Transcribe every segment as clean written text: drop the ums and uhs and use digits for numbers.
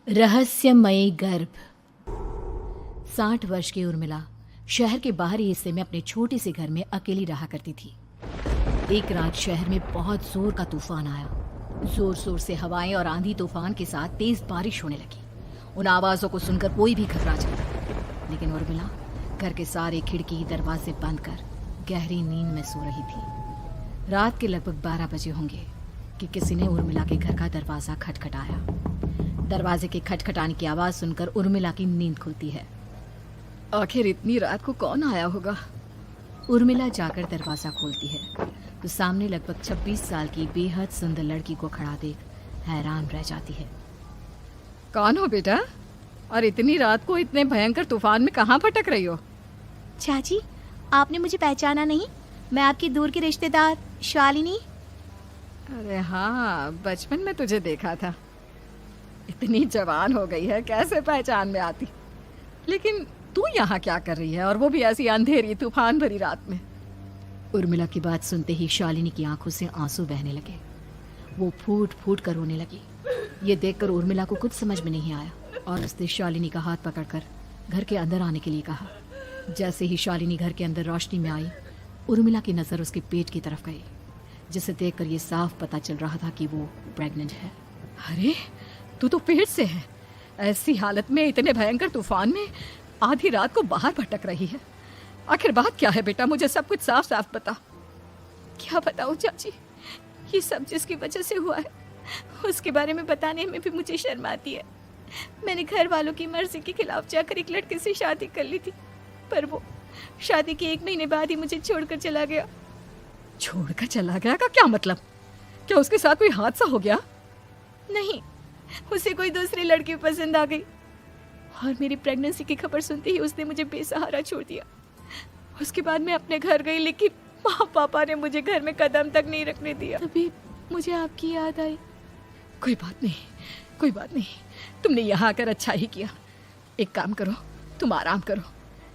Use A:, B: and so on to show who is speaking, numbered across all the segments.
A: रहस्यमयी गर्भ। 60 वर्ष की उर्मिला शहर के बाहरी हिस्से में अपने छोटे से घर में अकेली रहा करती थी। एक रात शहर में बहुत जोर का तूफान आया। जोर जोर से हवाएं और आंधी तूफान के साथ तेज बारिश होने लगी। उन आवाजों को सुनकर कोई भी घबरा जाता, लेकिन उर्मिला घर के सारे खिड़की दरवाजे बंद कर गहरी नींद में सो रही थी। रात के लगभग 12 बजे होंगे कि किसी ने उर्मिला के घर का दरवाजा खटखटाया। दरवाजे के खटखटाने की आवाज सुनकर उर्मिला की नींद खुलती है। आखिर इतनी रात को कौन आया होगा? उर्मिला जाकर दरवाजा खोलती है तो सामने लगभग 26 साल की बेहद सुंदर लड़की को खड़ा देख हैरान रह जाती है। कौन हो बेटा, और इतनी रात को इतने भयंकर तूफान में कहाँ भटक रही हो?
B: चाची, आपने मुझे पहचाना नहीं? मैं आपकी दूर की रिश्तेदार शालिनी।
A: अरे हाँ, बचपन में तुझे देखा था। इतनी जवान हो गई है, कैसे पहचान में आती? लेकिन तू यहाँ क्या कर रही है, और वो भी ऐसी अंधेरी तूफान भरी रात में? उर्मिला की बात सुनते ही शालिनी की आंखों से आंसू बहने लगे। वो फूट फूट कर रोने लगी। ये देखकर उर्मिला को कुछ समझ में नहीं आया और उसने शालिनी का हाथ पकड़कर घर के अंदर आने के लिए कहा। जैसे ही शालिनी घर के अंदर रोशनी में आई, उर्मिला की नजर उसके पेट की तरफ गई, जिसे देखकर ये साफ पता चल रहा था कि वो प्रेग्नेंट है। अरे, तू तो पेट से है। ऐसी हालत में इतने भयंकर तूफान में आधी रात को बाहर भटक रही है। आखिर बात क्या है बेटा, मुझे सब कुछ साफ साफ बता।
B: क्या बताऊं चाची, ये सब जिसकी वजह से हुआ है उसके बारे में बताने में भी मुझे शर्म आती है। मैंने घर वालों की मर्जी के खिलाफ जाकर एक लड़के से शादी कर ली थी, पर वो शादी के 1 महीने बाद ही मुझे छोड़कर चला गया।
A: छोड़कर चला गया का क्या मतलब? क्या उसके साथ कोई हादसा हो गया?
B: नहीं, उसे कोई दूसरी लड़की पसंद आ गई और मेरी प्रेगनेंसी की खबर सुनते ही उसने मुझे बेसहारा छोड़ दिया। उसके बाद मैं अपने घर गई, लेकिन माँ पापा ने मुझे घर में कदम तक नहीं रखने दिया। तभी मुझे आपकी याद आई।
A: कोई बात नहीं, कोई बात नहीं, तुमने यहाँ आकर अच्छा ही किया। एक काम करो, तुम आराम करो।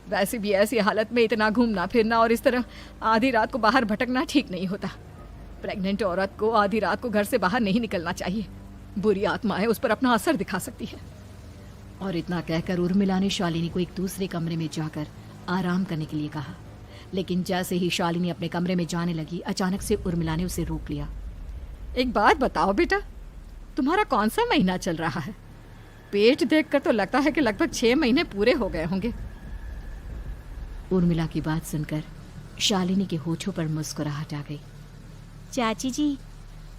A: वैसे भी ऐसी हालत में इतना घूमना फिरना और इस तरह आधी रात को बाहर भटकना ठीक नहीं होता। प्रेग्नेंट औरत को आधी रात को घर से बाहर नहीं निकलना चाहिए। बुरी आत्माएं उस पर अपना असर दिखा सकती है। और इतना कहकर उर्मिला ने शालिनी को एक दूसरे कमरे में जाकर आराम करने के लिए कहा। लेकिन जैसे ही शालिनी अपने कमरे में जाने लगी, अचानक से उर्मिला ने उसे रोक लिया। एक बात बताओ बेटा, तुम्हारा कौन सा महीना चल रहा है? पेट देखकर तो लगता है कि लगभग 6 महीने पूरे हो गए होंगे। उर्मिला की बात सुनकर शालिनी के होठों पर मुस्कुराहट आ गई।
B: चाची जी,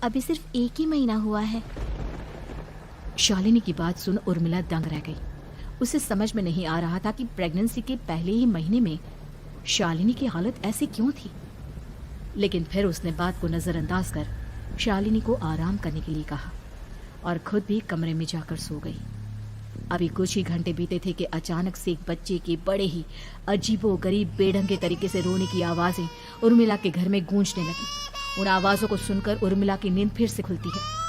B: अभी सिर्फ 1 ही महीना हुआ है।
A: शालिनी की बात सुन उर्मिला दंग रह गई। उसे समझ में नहीं आ रहा था कि प्रेगनेंसी के पहले ही महीने में शालिनी की हालत ऐसी क्यों थी। लेकिन फिर उसने बात को नजरअंदाज कर शालिनी को आराम करने के लिए कहा और खुद भी कमरे में जाकर सो गई। अभी कुछ ही घंटे बीते थे कि अचानक से एक बच्चे के बड़े ही अजीबोगरीब बेढंगे तरीके से रोने की आवाजें उर्मिला के घर में गूंजने लगी। उन आवाजों को सुनकर उर्मिला की नींद फिर से खुलती है।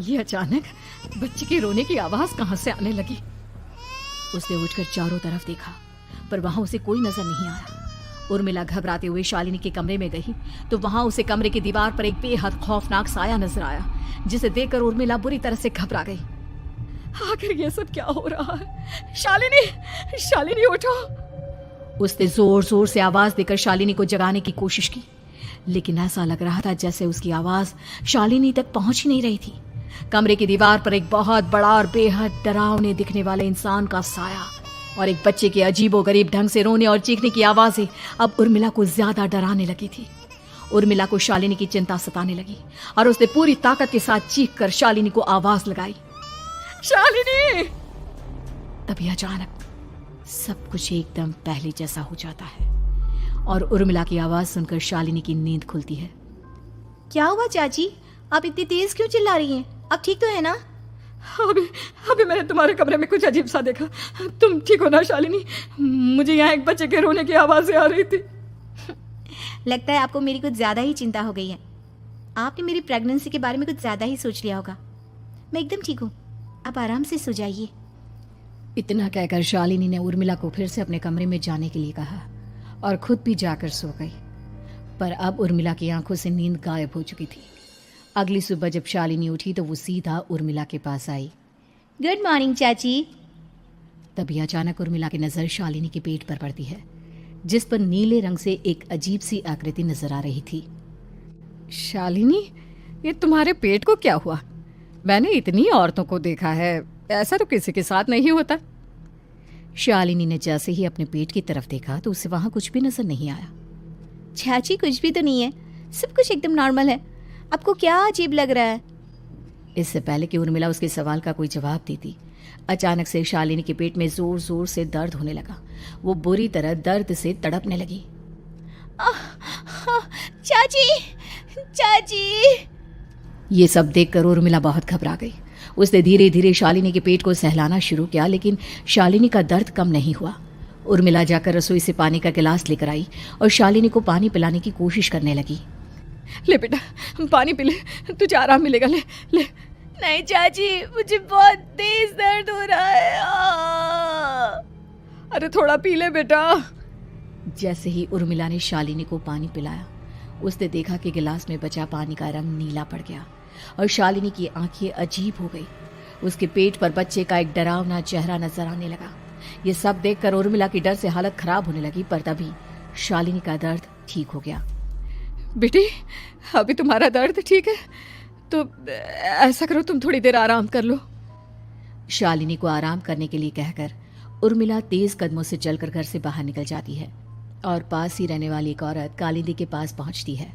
A: ये अचानक बच्चे के रोने की आवाज कहां से आने लगी? उसने उठकर चारों तरफ देखा, पर वहां उसे कोई नजर नहीं आया। उर्मिला घबराते हुए शालिनी के कमरे में गई तो वहां उसे कमरे की दीवार पर एक बेहद खौफनाक साया नजर आया, जिसे देखकर उर्मिला बुरी तरह से घबरा गई। आखिर ये सब क्या हो रहा है? शालिनी, शालिनी उठो! उसने जोर जोर से आवाज देकर शालिनी को जगाने की कोशिश की, लेकिन ऐसा लग रहा था जैसे उसकी आवाज शालिनी तक पहुंच ही नहीं रही थी। कमरे की दीवार पर एक बहुत बड़ा और बेहद डरावने दिखने वाले इंसान का साया और एक बच्चे के अजीबोगरीब ढंग से रोने और चीखने की आवाजें अब उर्मिला को ज्यादा डराने लगी थी। उर्मिला को शालिनी की चिंता सताने लगी और उसने पूरी ताकत के साथ चीख कर शालिनी को आवाज लगाई, शालिनी! तभी अचानक सब कुछ एकदम पहले जैसा हो जाता है और उर्मिला की आवाज सुनकर शालिनी की नींद खुलती है।
B: क्या हुआ चाची, आप इतनी तेज क्यों चिल्ला रही हैं? आप ठीक तो है ना?
A: अभी मैंने तुम्हारे कमरे में कुछ अजीब सा देखा। तुम ठीक हो ना शालिनी? मुझे यहाँ एक बच्चे के रोने की आवाजें आ रही थी।
B: लगता है आपको मेरी कुछ ज्यादा ही चिंता हो गई है। आपने मेरी प्रेगनेंसी के बारे में कुछ ज्यादा ही सोच लिया होगा। मैं एकदम ठीक हूँ, आप आराम से सो जाइए।
A: इतना कहकर शालिनी ने उर्मिला को फिर से अपने कमरे में जाने के लिए कहा और खुद भी जाकर सो गई। पर अब उर्मिला की आंखों से नींद गायब हो चुकी थी। अगली सुबह जब शालिनी उठी तो वो सीधा उर्मिला के पास आई
B: गुड मॉर्निंग चाची।
A: तभी अचानक उर्मिला की नजर शालिनी के पेट पर पड़ती है, जिस पर नीले रंग से एक अजीब सी आकृति नजर आ रही थी।
C: शालिनी, ये तुम्हारे पेट को क्या हुआ? मैंने इतनी औरतों को देखा है, ऐसा तो किसी के साथ नहीं होता।
A: शालिनी ने जैसे ही अपने पेट की तरफ देखा तो उसे वहां कुछ भी नजर नहीं आया।
B: चाची कुछ भी तो नहीं है, सब कुछ एकदम नॉर्मल है। आपको क्या अजीब लग रहा है?
A: इससे पहले कि उर्मिला उसके सवाल का कोई जवाब देती, अचानक से शालिनी के पेट में जोर जोर से दर्द होने लगा। वो बुरी तरह दर्द से तड़पने लगी।
B: चाची, चाची।
A: ये सब देखकर उर्मिला बहुत घबरा गई। उसने धीरे धीरे शालिनी के पेट को सहलाना शुरू किया, लेकिन शालिनी का दर्द कम नहीं हुआ। उर्मिला जाकर रसोई से पानी का गिलास लेकर आई और शालिनी को पानी पिलाने की कोशिश करने लगी।
C: ले बेटा, पानी पी ले, तुझे आराम मिलेगा। ले ले।
B: नहीं चाची, मुझे बहुत तेज दर्द हो रहा है।
C: अरे थोड़ा पी ले बेटा।
A: जैसे ही उर्मिला ने शालिनी को पानी पिलाया, उसने देखा कि गिलास में बचा पानी का रंग नीला पड़ गया और शालिनी की आंखें अजीब हो गई। उसके पेट पर बच्चे का एक डरावना चेहरा नजर आने लगा। ये सब देखकर उर्मिला की डर से हालत खराब होने लगी, पर तभी शालिनी का दर्द ठीक हो गया।
C: बेटी, अभी तुम्हारा दर्द ठीक है तो ऐसा करो, तुम थोड़ी देर आराम कर लो।
A: शालिनी को आराम करने के लिए कहकर उर्मिला तेज कदमों से चलकर घर से बाहर निकल जाती है और पास ही रहने वाली एक औरत कालिंदी के पास पहुंचती है।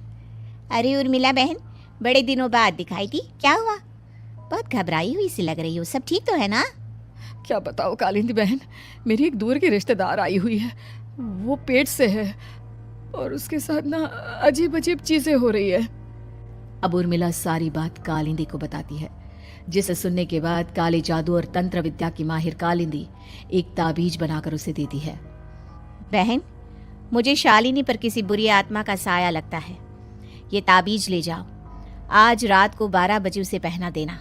B: अरे उर्मिला बहन, बड़े दिनों बाद दिखाई दी, क्या हुआ? बहुत घबराई हुई सी लग रही हो, सब ठीक तो है ना?
C: क्या बताओ कालिंदी बहन, मेरी एक दूर की रिश्तेदार आई हुई है, वो पेट से है और उसके साथ ना अजीब अजीब चीजें हो रही है।
A: अब उर्मिला सारी बात कालिंदी को बताती है, जिसे सुनने के बाद काले जादू और तंत्र विद्या की माहिर कालिंदी एक ताबीज बनाकर उसे देती है।
B: बहन, मुझे शालिनी पर किसी बुरी आत्मा का साया लगता है। ये ताबीज ले जाओ, आज रात को 12 बजे उसे पहना देना,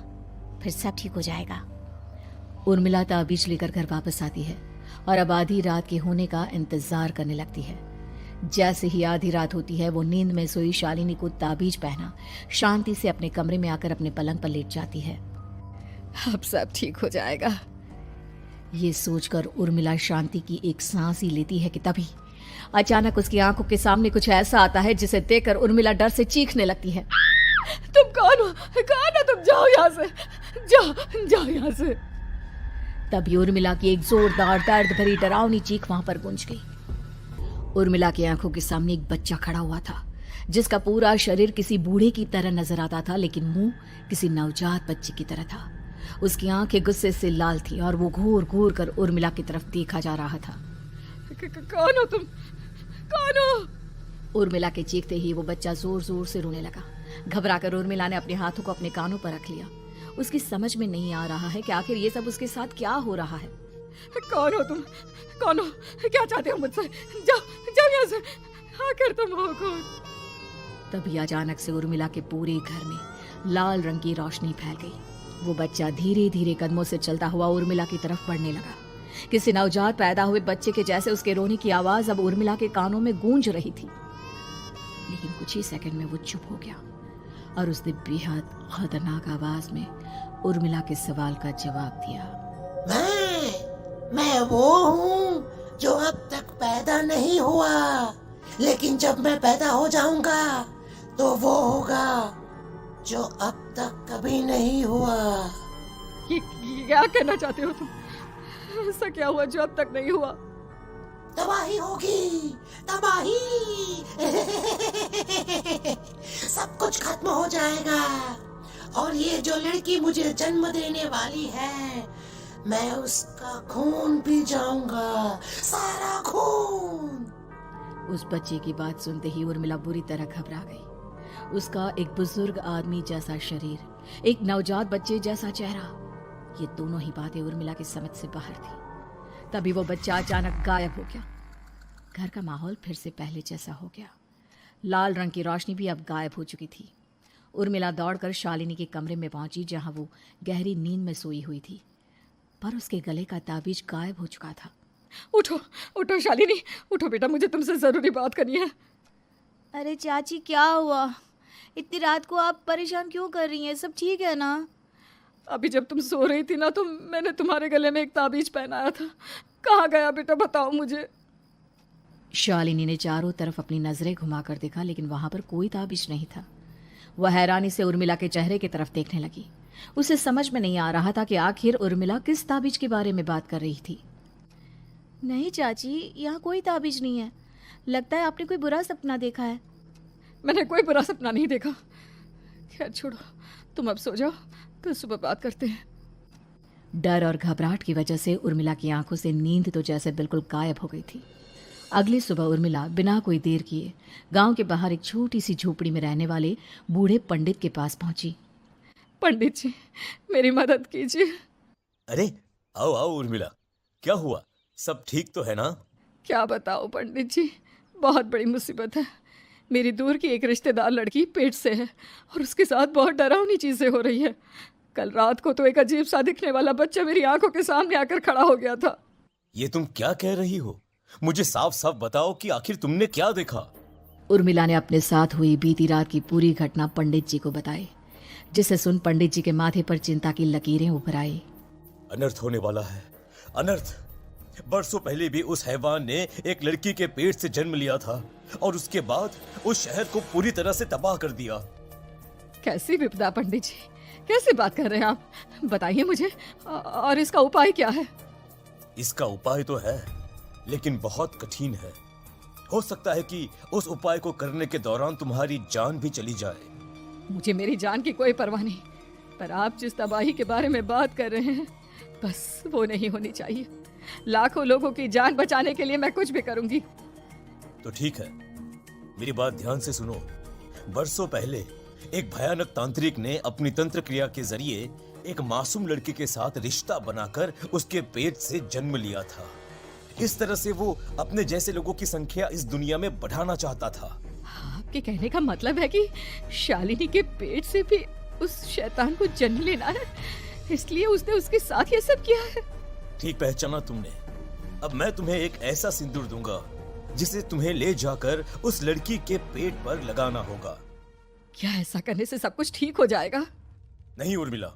B: फिर सब ठीक हो जाएगा।
A: उर्मिला ताबीज लेकर घर वापस आती है और अब आधी रात के होने का इंतजार करने लगती है। जैसे ही आधी रात होती है, वो नींद में सोई शालिनी को ताबीज पहना शांति से अपने कमरे में आकर अपने पलंग पर लेट जाती है।
C: अब सब ठीक हो जाएगा।
A: ये सोचकर उर्मिला शांति की एक सांस ही लेती है कि तभी अचानक उसकी आंखों के सामने कुछ ऐसा आता है जिसे देखकर उर्मिला डर से चीखने लगती है।
C: तुम कौन हो? कौन हो तुम? जाओ यहाँ से, जाओ जाओ यहाँ से।
A: तभी उर्मिला की एक जोरदार दर्द भरी डरावनी चीख वहां पर गूंज गई। उर्मिला की आंखों के सामने एक बच्चा खड़ा हुआ था, जिसका पूरा शरीर किसी बूढ़े की तरह नजर आता था, लेकिन मुंह किसी नवजात बच्चे की तरह था। उसकी आंखें गुस्से से लाल थी और वो घूर घूर कर उर्मिला की तरफ देखा जा रहा था।
C: कौन हो तुम? कौन हो?
A: उर्मिला के चीखते ही वो बच्चा जोर जोर से रोने लगा। घबराकर उर्मिला ने अपने हाथों को अपने कानों पर रख लिया। उसकी समझ में नहीं आ रहा है कि आखिर ये सब उसके साथ क्या हो रहा है।
C: कौन हो तुम? कौन हो? क्या चाहते हो मुझसे? जाओ जाओ यहाँ से, आखिर तुम हो कौन?
A: तभी अचानक से उर्मिला के पूरे घर में लाल रंग की रोशनी फैल गई। वो बच्चा धीरे धीरे कदमों से चलता हुआ उर्मिला की तरफ बढ़ने लगा। किसी नवजात पैदा हुए बच्चे के जैसे उसके रोने की आवाज अब उर्मिला के कानों में गूंज रही थी। लेकिन कुछ ही सेकंड में वो चुप हो गया और उसने बेहद खतरनाक आवाज में उर्मिला के सवाल का जवाब दिया।
D: मैं वो हूँ जो अब तक पैदा नहीं हुआ, लेकिन जब मैं पैदा हो जाऊंगा तो वो होगा जो अब तक कभी नहीं हुआ।
C: ये क्या कहना चाहते हो तुम? ऐसा क्या हुआ जो अब तक नहीं हुआ?
D: तबाही होगी, तबाही। सब कुछ खत्म हो जाएगा और ये जो लड़की मुझे जन्म देने वाली है, मैं उसका खून पी जाऊंगा, सारा खून।
A: उस बच्चे की बात सुनते ही उर्मिला बुरी तरह घबरा गई। उसका एक बुजुर्ग आदमी जैसा शरीर, एक नवजात बच्चे जैसा चेहरा, ये दोनों ही बातें उर्मिला की समझ से बाहर थी। तभी वो बच्चा अचानक गायब हो गया। घर का माहौल फिर से पहले जैसा हो गया। लाल रंग की रोशनी भी अब गायब हो चुकी थी। उर्मिला दौड़कर शालिनी के कमरे में पहुंची, जहां वो गहरी नींद में सोई हुई थी, पर उसके गले का ताबीज गायब हो चुका था।
C: उठो उठो शालिनी, उठो बेटा, मुझे तुमसे जरूरी बात करनी है।
B: अरे चाची, क्या हुआ? इतनी रात को आप परेशान क्यों कर रही हैं? सब ठीक है ना?
C: अभी जब तुम सो रही थी ना तो मैंने तुम्हारे गले में एक ताबीज पहनाया था। कहाँ गया बेटा, बताओ मुझे।
A: शालिनी ने चारों तरफ अपनी नजरें घुमाकर देखा, लेकिन वहां पर कोई ताबीज नहीं था। वह हैरानी से उर्मिला के चेहरे की तरफ देखने लगी। उसे समझ में नहीं आ रहा था कि आखिर उर्मिला किस ताबीज के बारे में बात कर रही थी।
B: नहीं चाची, यहाँ कोई ताबीज नहीं है। लगता है आपने कोई बुरा सपना देखा है।
C: मैंने कोई बुरा सपना नहीं देखा। खैर छोड़ो, तुम अब सो जाओ, कल सुबह बात करते हैं।
A: डर और घबराहट की वजह से उर्मिला की आंखों से नींद तो जैसे बिल्कुल गायब हो गई थी। अगली सुबह उर्मिला बिना कोई देर किए गांव के बाहर एक छोटी सी झोपड़ी में रहने वाले बूढ़े पंडित के पास पहुंची।
C: पंडित जी, मेरी मदद कीजिए।
E: अरे आओ आओ उर्मिला, क्या हुआ? सब ठीक तो है ना?
C: क्या बताओ पंडित जी, बहुत बड़ी मुसीबत है। मेरी दूर की एक रिश्तेदार लड़की पेट से है और उसके साथ बहुत डरावनी चीज़ें हो रही है। कल रात को तो एक अजीब सा दिखने वाला बच्चा मेरी आंखों के सामने आकर खड़ा हो गया था।
E: ये तुम क्या कह रही हो? मुझे साफ साफ बताओ कि आखिर तुमने क्या देखा?
A: उर्मिला ने अपने साथ हुई बीती रात की पूरी घटना पंडित जी को बताई, जिसे सुन पंडित जी के माथे पर चिंता की लकीरें उभर आई।
E: अनर्थ होने वाला है, अनर्थ। बरसों पहले भी उस हैवान ने एक लड़की के पेट से जन्म लिया था और उसके बाद उस शहर को पूरी तरह से तबाह कर दिया।
C: कैसी विपदा पंडित जी, कैसे बात कर रहे हैं आप? बताइए मुझे, और इसका उपाय क्या है?
E: इसका उपाय तो है, लेकिन बहुत कठिन है। हो सकता है कि उस उपाय को करने के दौरान तुम्हारी जान भी चली जाए।
C: मुझे मेरी जान की कोई परवाह नहीं, पर आप जिस तबाही के बारे में बात कर रहे हैं, बस वो नहीं होनी चाहिए। लाखों लोगों की जान बचाने के लिए मैं कुछ भी करूंगी।
E: तो ठीक है, मेरी बात ध्यान से सुनो। बरसों पहले एक भयानक तांत्रिक ने अपनी तंत्र क्रिया के जरिए एक मासूम लड़की के साथ रिश्ता बनाकर उसके पेट से जन्म लिया था। इस तरह से वो अपने जैसे लोगों की संख्या इस दुनिया में बढ़ाना चाहता था।
C: आपके कहने का मतलब है कि शालिनी के पेट से भी उस शैतान को जन्म लेना है, इसलिए उसने उसके साथ ये सब किया है।
E: ठीक पहचाना तुमने। अब मैं तुम्हें एक ऐसा सिंदूर दूंगा जिसे तुम्हें ले जाकर उस लड़की के पेट पर लगाना होगा।
C: क्या ऐसा करने से सब कुछ ठीक हो जाएगा?
E: नहीं उर्मिला,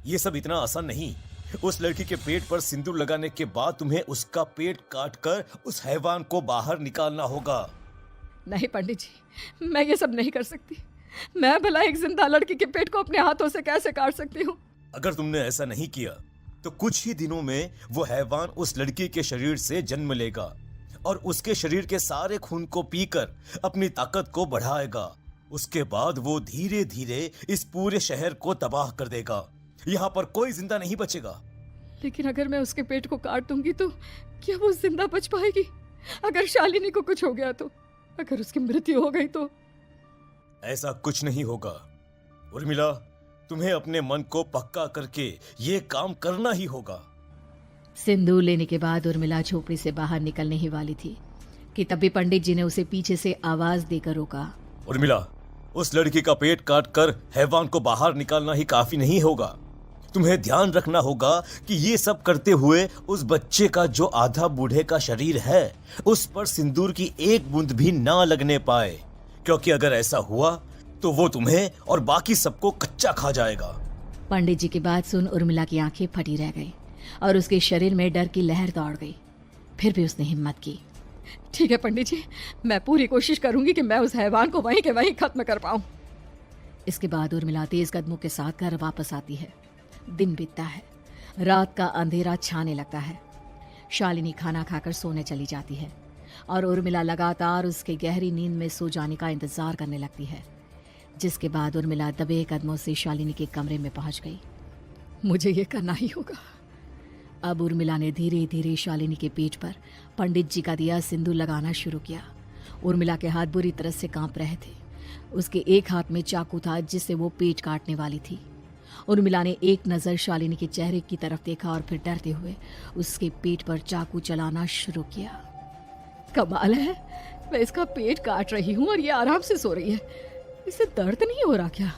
E: ये सब इतना आसान नहीं। उस लड़की के पेट पर सिंदूर लगाने के बाद तुम्हें उसका पेट काटकर उस हैवान को बाहर निकालना होगा।
C: नहीं पंडित जी, मैं ये सब नहीं कर सकती। मैं भला एक जिंदा लड़की के पेट को अपने हाथों से कैसे काट सकती हूँ?
E: अगर तुमने ऐसा नहीं किया तो कुछ ही दिनों में वो हैवान उस लड़की के शरीर से जन्म लेगा और उसके शरीर के सारे खून को पीकर अपनी ताकत को बढ़ाएगा। उसके बाद वो धीरे धीरे इस पूरे शहर को तबाह कर देगा। यहाँ पर कोई जिंदा नहीं बचेगा।
C: लेकिन अगर मैं उसके पेट को काट दूंगी तो क्या वो जिंदा बच पाएगी? अगर शालिनी को कुछ हो गया तो, अगर उसकी मृत्यु हो गई तो?
E: ऐसा कुछ नहीं होगा उर्मिला, तुम्हें अपने मन को पक्का करके ये काम करना ही होगा।
A: सिंदूर लेने के बाद उर्मिला झोपड़ी से बाहर निकलने ही वाली थी कि तभी पंडित जी ने उसे पीछे से आवाज देकर रोका।
E: उर्मिला, उस लड़की का पेट काटकर हैवान को बाहर निकालना ही काफी नहीं होगा। तुम्हें ध्यान रखना होगा कि ये सब करते हुए उस बच्चे का जो आधा बूढ़े का शरीर है उस पर सिंदूर की एक बूंद भी ना लगने पाए, क्योंकि अगर ऐसा हुआ तो वो तुम्हें और बाकी सबको कच्चा खा जाएगा।
A: पंडित जी की बात सुन उर्मिला की आंखें फटी रह गई और उसके शरीर में डर की लहर दौड़ गई। फिर भी उसने हिम्मत की।
C: ठीक है पंडित जी, मैं पूरी कोशिश करूंगी कि मैं उस हैवान को वहीं के वहीं खत्म कर पाऊं।
A: इसके बाद उर्मिला तेज कदमों के साथ घर वापस आती है। दिन बीतता है, रात का अंधेरा छाने लगता है। शालिनी खाना खाकर सोने चली जाती है और उर्मिला लगातार उसके गहरी नींद में सो जाने का इंतजार करने लगती है, जिसके बाद उर्मिला दबे कदमों से शालिनी के कमरे में पहुंच गई।
C: मुझे ये करना ही होगा।
A: अब उर्मिला ने धीरे धीरे शालिनी के पेट पर पंडित जी का दिया सिंदूर लगाना शुरू किया। उर्मिला के हाथ बुरी तरह से कांप रहे थे। उसके एक हाथ में चाकू था जिससे वो पेट काटने वाली थी। उर्मिला ने एक नज़र शालिनी के चेहरे की तरफ देखा और फिर डरते हुए उसके पेट पर चाकू चलाना शुरू किया।
C: कमाल है, मैं इसका पेट काट रही हूँ और ये आराम से सो रही है। इसे दर्द नहीं हो रहा क्या?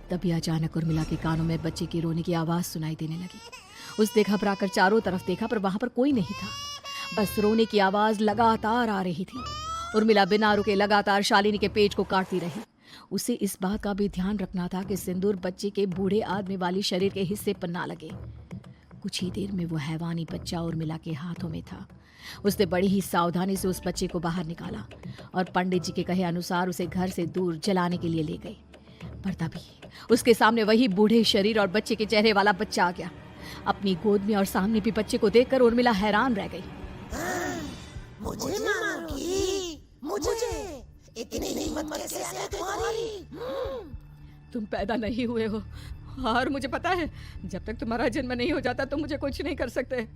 A: तभी अचानक उर्मिला के कानों में बच्चे की रोने की आवाज़ सुनाई देने लगी। उसने घबराकर चारों तरफ देखा पर वहां पर कोई नहीं था, बस रोने की आवाज़ लगातार आ रही थी। उर्मिला बिना रुके लगातार शालिनी के पेट को काटती रही। उसे इस बात का भी ध्यान रखना था कि सिंदूर बच्चे के बूढ़े आदमी वाली शरीर के हिस्से पर ना लगे। कुछ ही देर में वो हैवानी बच्चा उर्मिला के हाथों में था। उसने बड़ी ही सावधानी से उस बच्चे को बाहर निकाला और पंडित जी के कहे अनुसार उसे घर से दूर जलाने के लिए ले गई। पर तभी उसके सामने वही बूढ़े शरीर और बच्चे के चेहरे वाला बच्चा आ गया। अपनी गोद में और सामने भी बच्चे को देखकर उर्मिला हैरान रह गई।
D: मुझे मारोगी? मुझे इतनी हिम्मत कैसे आ गई तुम्हारी?
C: तुम पैदा नहीं हुए हो और मुझे पता है जब तक तुम्हारा जन्म नहीं हो जाता तुम मुझे कुछ नहीं कर सकते।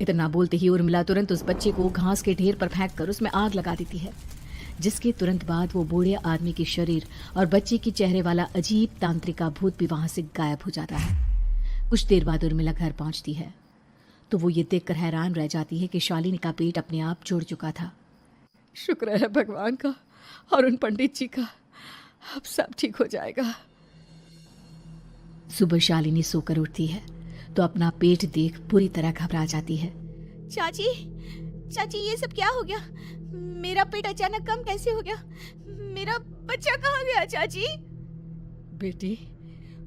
A: इतना बोलते ही उर्मिला तुरंत उस बच्चे को घास के ढेर पर फेंककर उसमें आग लगा देती है, जिसके तुरंत बाद वो बूढ़े आदमी के शरीर और बच्चे के चेहरे वाला अजीब तांत्रिका भूत भी वहां से गायब हो जाता है। कुछ देर बाद उर्मिला घर पहुंचती है तो वो ये देखकर हैरान रह जाती है कि शालिनी का पेट अपने आप जुड़ चुका था।
C: शुक्र है भगवान का और उन पंडित जी का, अब सब ठीक हो जाएगा।
A: सुबह शालिनी सोकर उठती है तो अपना पेट देख पूरी तरह घबरा जाती है।
B: चाची, चाची ये सब क्या हो गया? मेरा पेट अचानक कम कैसे हो गया? मेरा बच्चा कहाँ गया चाची?
C: बेटी,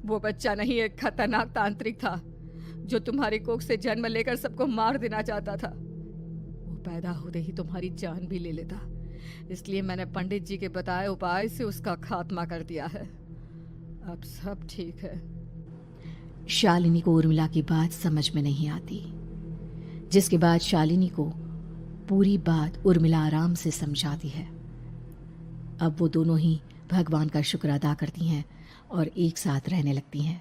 C: वो बच्चा नहीं एक खतरनाक तांत्रिक था जो तुम्हारी कोख से जन्म लेकर सबको मार देना चाहता था। वो पैदा होते ही तुम्हारी जान भी ले लेता, इसलिए मैंने पंडित जी के बताए उपाय से उसका खात्मा कर दिया है। अब सब ठीक है।
A: शालिनी को उर्मिला की बात समझ में नहीं आती, जिसके बाद शालिनी को पूरी बात उर्मिला आराम से समझाती है। अब वो दोनों ही भगवान का शुक्र अदा करती हैं और एक साथ रहने लगती हैं।